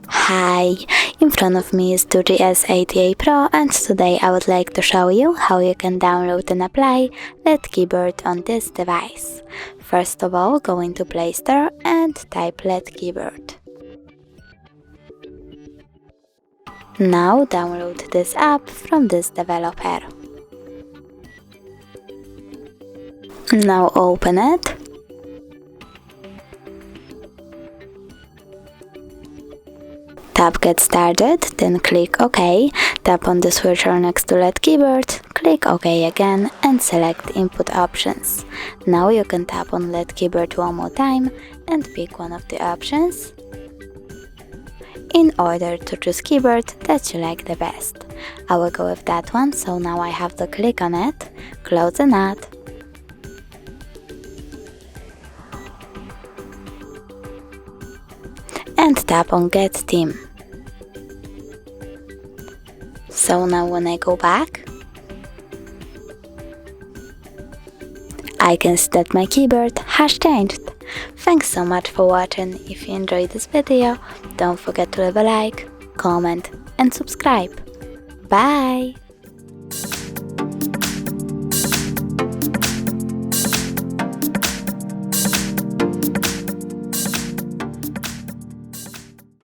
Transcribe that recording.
Hi, in front of me is DOOGEE S88 Pro, and today I would like to show you how you can download and apply LED keyboard on this device. First of all, go into Play Store and type LED keyboard. Now download this app from this developer. Now open it. Tap Get Started, then click OK, tap on the switcher next to LED keyboard, click OK again and select Input Options. Now you can tap on LED keyboard one more time and pick one of the options in order to choose keyboard that you like the best. I will go with that one, so now I have to click on it, close the nut, and tap on Get Theme. So now when I go back, I can see that my keyboard has changed. Thanks so much for watching. If you enjoyed this video, don't forget to leave a like, comment and subscribe. Bye!